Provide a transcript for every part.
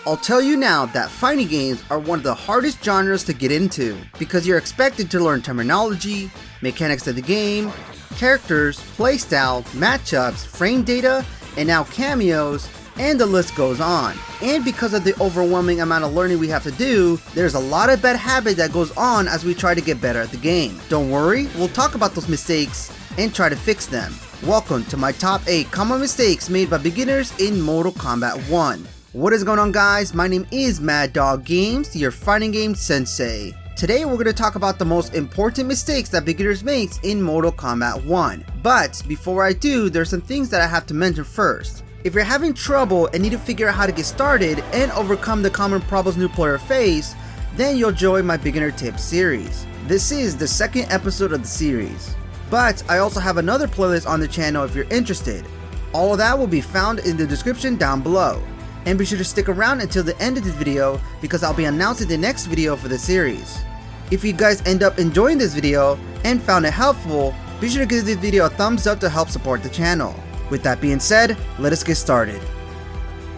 I'll tell you now that fighting games are one of the hardest genres to get into because you're expected to learn terminology, mechanics of the game, characters, playstyle, matchups, frame data, and now cameos, and the list goes on. And because of the overwhelming amount of learning we have to do, there's a lot of bad habit that goes on as we try to get better at the game. Don't worry, we'll talk about those mistakes and try to fix them. Welcome to my top 8 common mistakes made by beginners in Mortal Kombat 1. What is going on, guys? My name is Mad Dog Games, your fighting game sensei. Today we're going to talk about the most important mistakes that beginners make in Mortal Kombat 1. But before I do, there's some things that I have to mention first. If you're having trouble and need to figure out how to get started and overcome the common problems new players face, then you'll enjoy my beginner tips series. This is the second episode of the series. But I also have another playlist on the channel if you're interested. All of that will be found in the description down below. And be sure to stick around until the end of this video because I'll be announcing the next video for the series. If you guys end up enjoying this video and found it helpful, be sure to give this video a thumbs up to help support the channel. With that being said, let us get started.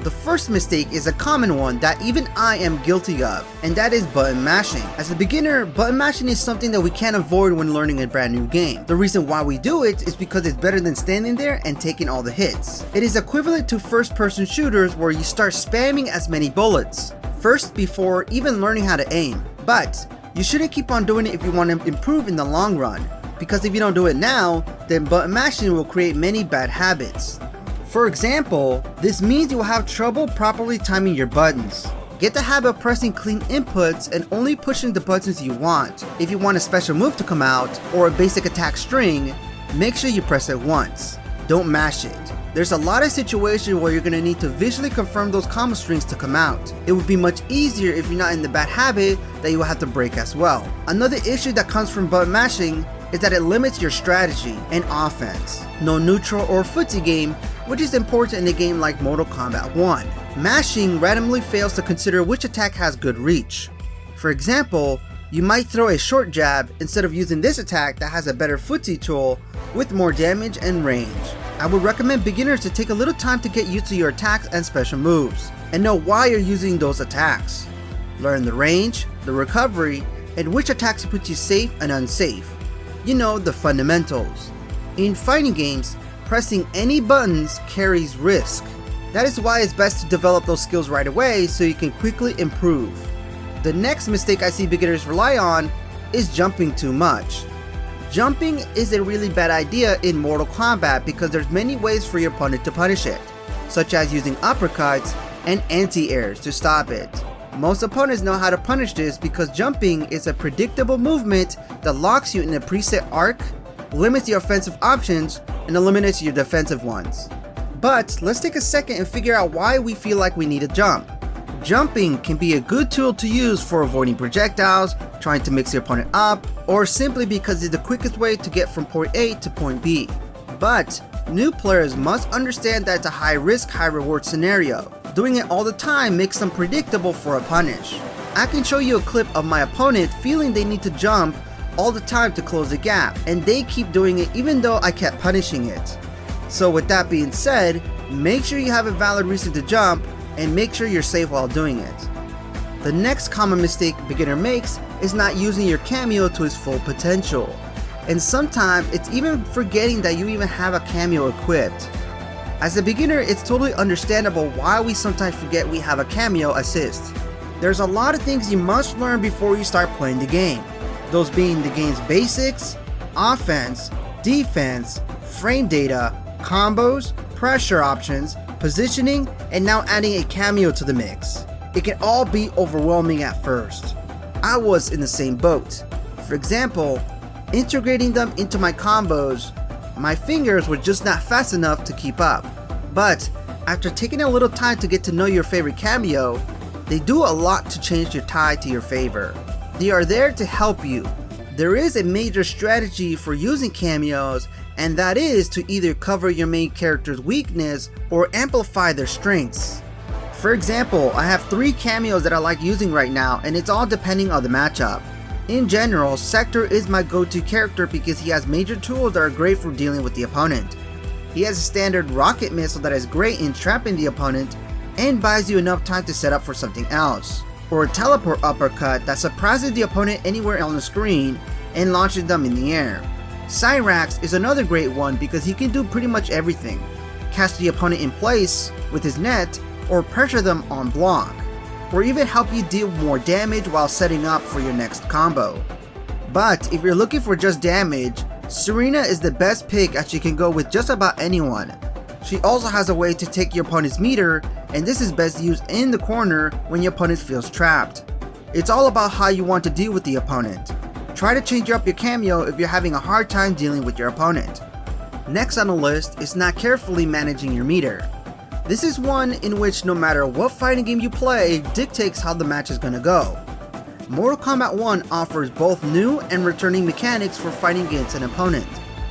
The first mistake is a common one that even I am guilty of, and that is button mashing. As a beginner, button mashing is something that we can't avoid when learning a brand new game. The reason why we do it is because it's better than standing there and taking all the hits. It is equivalent to first-person shooters where you start spamming as many bullets first before even learning how to aim. But you shouldn't keep on doing it if you want to improve in the long run, because if you don't do it now, then button mashing will create many bad habits. For example, this means you will have trouble properly timing your buttons. Get the habit of pressing clean inputs and only pushing the buttons you want. If you want a special move to come out or a basic attack string, make sure you press it once. Don't mash it. There's a lot of situations where you're going to need to visually confirm those combo strings to come out. It would be much easier if you're not in the bad habit that you will have to break as well. Another issue that comes from button mashing is that it limits your strategy and offense. No neutral or footsie game, which is important in a game like Mortal Kombat 1. Mashing randomly fails to consider which attack has good reach. For example, you might throw a short jab instead of using this attack that has a better footsie tool with more damage and range. I would recommend beginners to take a little time to get used to your attacks and special moves, and know why you're using those attacks. Learn the range, the recovery, and which attacks put you safe and unsafe. You know, the fundamentals. In fighting games, pressing any buttons carries risk. That is why it's best to develop those skills right away so you can quickly improve. The next mistake I see beginners rely on is jumping too much. Jumping is a really bad idea in Mortal Kombat because there's many ways for your opponent to punish it, such as using uppercuts and anti-airs to stop it. Most opponents know how to punish this because jumping is a predictable movement that locks you in a preset arc, limits your offensive options, and eliminates your defensive ones. But let's take a second and figure out why we feel like we need to jump. Jumping can be a good tool to use for avoiding projectiles, trying to mix your opponent up, or simply because it's the quickest way to get from point A to point B. But new players must understand that it's a high risk, high reward scenario. Doing it all the time makes them predictable for a punish. I can show you a clip of my opponent feeling they need to jump all the time to close the gap, and they keep doing it even though I kept punishing it. So with that being said, make sure you have a valid reason to jump and make sure you're safe while doing it. The next common mistake a beginner makes is not using your cameo to its full potential. And sometimes it's even forgetting that you even have a cameo equipped. As a beginner, it's totally understandable why we sometimes forget we have a cameo assist. There's a lot of things you must learn before you start playing the game. Those being the game's basics, offense, defense, frame data, combos, pressure options, positioning, and now adding a cameo to the mix. It can all be overwhelming at first. I was in the same boat. For example, integrating them into my combos, my fingers were just not fast enough to keep up. But after taking a little time to get to know your favorite cameo, they do a lot to change your tide to your favor. They are there to help you. There is a major strategy for using cameos, and that is to either cover your main character's weakness or amplify their strengths. For example, I have 3 cameos that I like using right now, and it's all depending on the matchup. In general, Sector is my go-to character because he has major tools that are great for dealing with the opponent. He has a standard rocket missile that is great in trapping the opponent, and buys you enough time to set up for something else. Or a teleport uppercut that surprises the opponent anywhere on the screen and launches them in the air. Cyrax is another great one because he can do pretty much everything. Catch the opponent in place with his net, or pressure them on block, or even help you deal more damage while setting up for your next combo. But if you're looking for just damage, Serena is the best pick as she can go with just about anyone. She also has a way to take your opponent's meter, and this is best used in the corner when your opponent feels trapped. It's all about how you want to deal with the opponent. Try to change up your cameo if you're having a hard time dealing with your opponent. Next on the list is not carefully managing your meter. This is one in which no matter what fighting game you play dictates how the match is gonna go. Mortal Kombat 1 offers both new and returning mechanics for fighting against an opponent.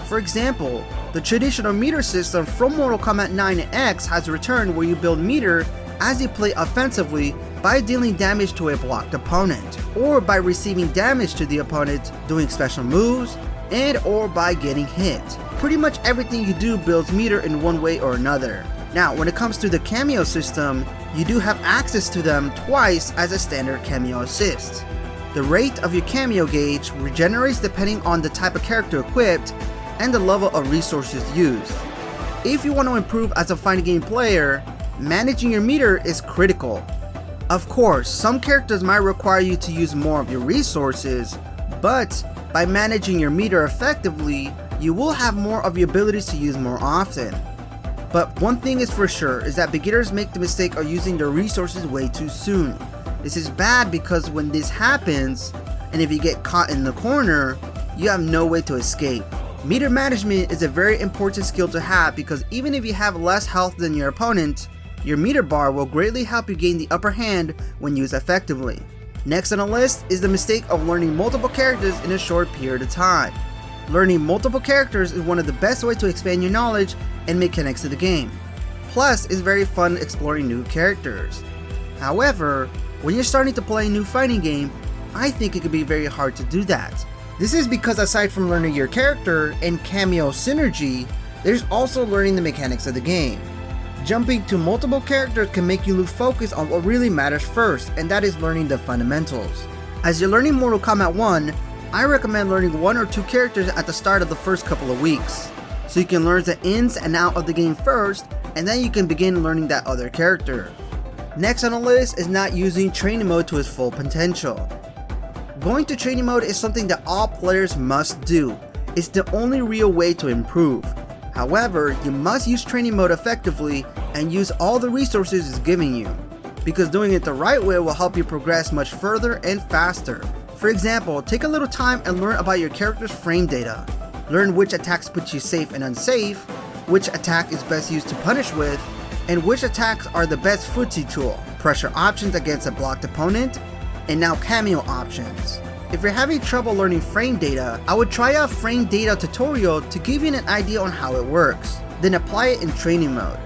For example, the traditional meter system from Mortal Kombat 9 and X has returned, where you build meter as you play offensively by dealing damage to a blocked opponent, or by receiving damage to the opponent doing special moves, and or by getting hit. Pretty much everything you do builds meter in one way or another. Now, when it comes to the cameo system, you do have access to them twice as a standard cameo assist. The rate of your cameo gauge regenerates depending on the type of character equipped and the level of resources used. If you want to improve as a fighting game player, managing your meter is critical. Of course, some characters might require you to use more of your resources, but by managing your meter effectively, you will have more of your abilities to use more often. But one thing is for sure is that beginners make the mistake of using their resources way too soon. This is bad because when this happens, and if you get caught in the corner, you have no way to escape. Meter management is a very important skill to have because even if you have less health than your opponent, your meter bar will greatly help you gain the upper hand when used effectively. Next on the list is the mistake of learning multiple characters in a short period of time. Learning multiple characters is one of the best ways to expand your knowledge and mechanics of the game. Plus, it's very fun exploring new characters. However, when you're starting to play a new fighting game, I think it can be very hard to do that. This is because aside from learning your character and cameo synergy, there's also learning the mechanics of the game. Jumping to multiple characters can make you lose focus on what really matters first, and that is learning the fundamentals. As you're learning Mortal Kombat 1, I recommend learning 1 or 2 characters at the start of the first couple of weeks, so you can learn the ins and outs of the game first, and then you can begin learning that other character. Next on the list is not using training mode to its full potential. Going to training mode is something that all players must do. It's the only real way to improve. However, you must use training mode effectively and use all the resources it's giving you, because doing it the right way will help you progress much further and faster. For example, take a little time and learn about your character's frame data. Learn which attacks put you safe and unsafe, which attack is best used to punish with, and which attacks are the best footsie tool, pressure options against a blocked opponent, and now cameo options. If you're having trouble learning frame data, I would try out frame data tutorial to give you an idea on how it works, then apply it in training mode.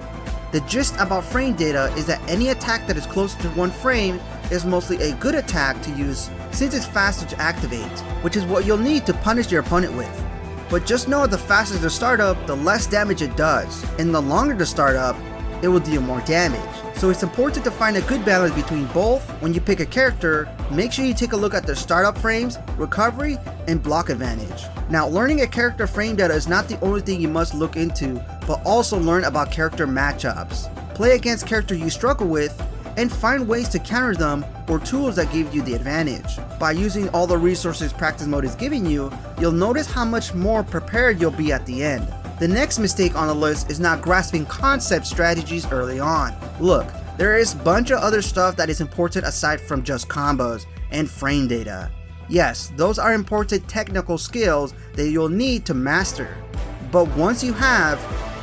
The gist about frame data is that any attack that is closer to 1 frame is mostly a good attack to use since it's faster to activate, which is what you'll need to punish your opponent with. But just know the faster the startup, the less damage it does, and the longer the startup, it will deal more damage. So it's important to find a good balance between both. When you pick a character, make sure you take a look at their startup frames, recovery, and block advantage. Now, learning a character frame data is not the only thing you must look into, but also learn about character matchups. Play against characters you struggle with, and find ways to counter them or tools that give you the advantage. By using all the resources practice mode is giving you, you'll notice how much more prepared you'll be at the end. The next mistake on the list is not grasping concept strategies early on. Look, there is a bunch of other stuff that is important aside from just combos and frame data. Yes, those are important technical skills that you'll need to master. But once you have,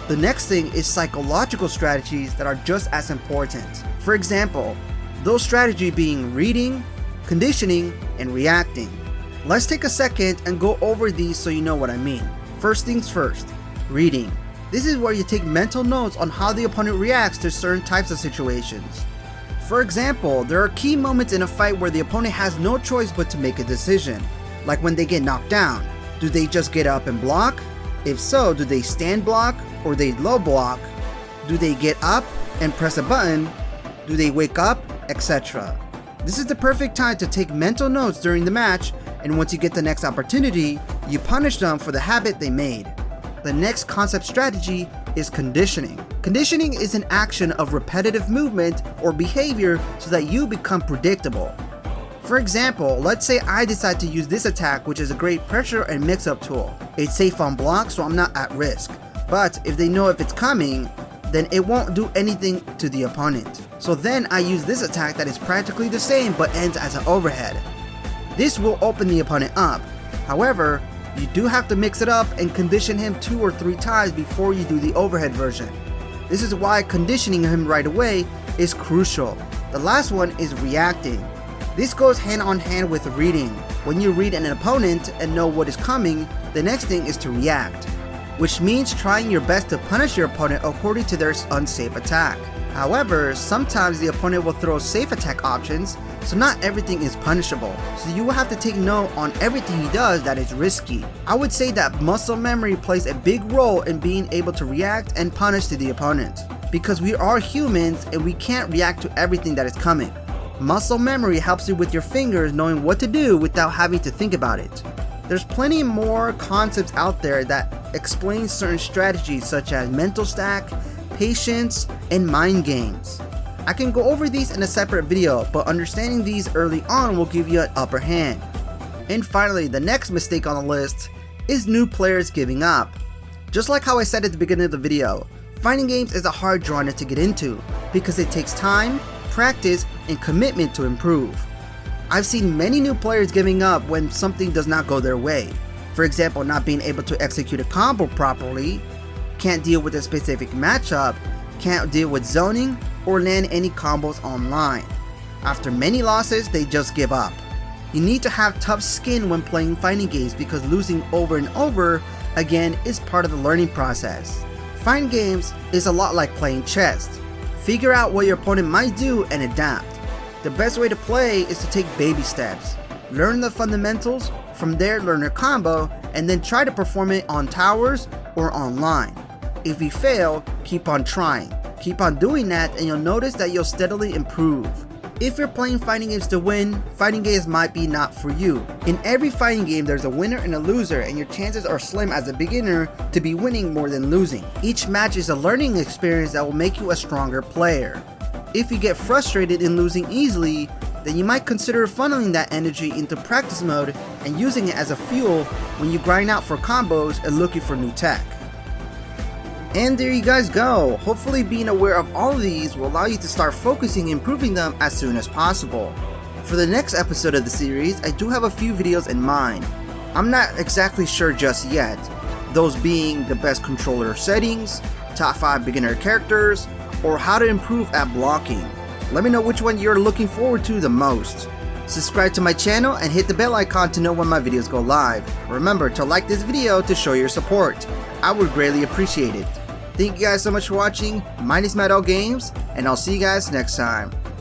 the next thing is psychological strategies that are just as important. For example, those strategies being reading, conditioning, and reacting. Let's take a second and go over these so you know what I mean. First things first, reading. This is where you take mental notes on how the opponent reacts to certain types of situations. For example, there are key moments in a fight where the opponent has no choice but to make a decision. Like when they get knocked down. Do they just get up and block? If so, do they stand block or they low block? Do they get up and press a button? Do they wake up? Etc. This is the perfect time to take mental notes during the match, and once you get the next opportunity, you punish them for the habit they made. The next concept strategy is conditioning. Conditioning is an action of repetitive movement or behavior so that you become predictable. For example, let's say I decide to use this attack, which is a great pressure and mix-up tool. It's safe on block, so I'm not at risk. But if they know if it's coming, then it won't do anything to the opponent. So then I use this attack that is practically the same but ends as an overhead. This will open the opponent up. However, you do have to mix it up and condition him 2 or 3 times before you do the overhead version. This is why conditioning him right away is crucial. The last one is reacting. This goes hand on hand with reading. When you read an opponent and know what is coming, the next thing is to react, which means trying your best to punish your opponent according to their unsafe attack. However, sometimes the opponent will throw safe attack options, so not everything is punishable. So you will have to take note on everything he does that is risky. I would say that muscle memory plays a big role in being able to react and punish to the opponent, because we are humans and we can't react to everything that is coming. Muscle memory helps you with your fingers knowing what to do without having to think about it. There's plenty more concepts out there that explain certain strategies such as mental stack, patience, and mind games. I can go over these in a separate video, but understanding these early on will give you an upper hand. And finally, the next mistake on the list is new players giving up. Just like how I said at the beginning of the video, fighting games is a hard genre to get into because it takes time, practice, and commitment to improve. I've seen many new players giving up when something does not go their way. For example, not being able to execute a combo properly, can't deal with a specific matchup, can't deal with zoning, or land any combos online. After many losses, they just give up. You need to have tough skin when playing fighting games because losing over and over again is part of the learning process. Fighting games is a lot like playing chess. Figure out what your opponent might do and adapt. The best way to play is to take baby steps. Learn the fundamentals, from there learn your combo, and then try to perform it on towers or online. If you fail, keep on trying. Keep on doing that and you'll notice that you'll steadily improve. If you're playing fighting games to win, fighting games might be not for you. In every fighting game there's a winner and a loser, and your chances are slim as a beginner to be winning more than losing. Each match is a learning experience that will make you a stronger player. If you get frustrated in losing easily, then you might consider funneling that energy into practice mode and using it as a fuel when you grind out for combos and looking for new tech. And there you guys go. Hopefully being aware of all of these will allow you to start focusing and improving them as soon as possible. For the next episode of the series, I do have a few videos in mind. I'm not exactly sure just yet, those being the best controller settings, top 5 beginner characters, or how to improve at blocking. Let me know which one you're looking forward to the most. Subscribe to my channel and hit the bell icon to know when my videos go live. Remember to like this video to show your support. I would greatly appreciate it. Thank you guys so much for watching. My name is Games, and I'll see you guys next time.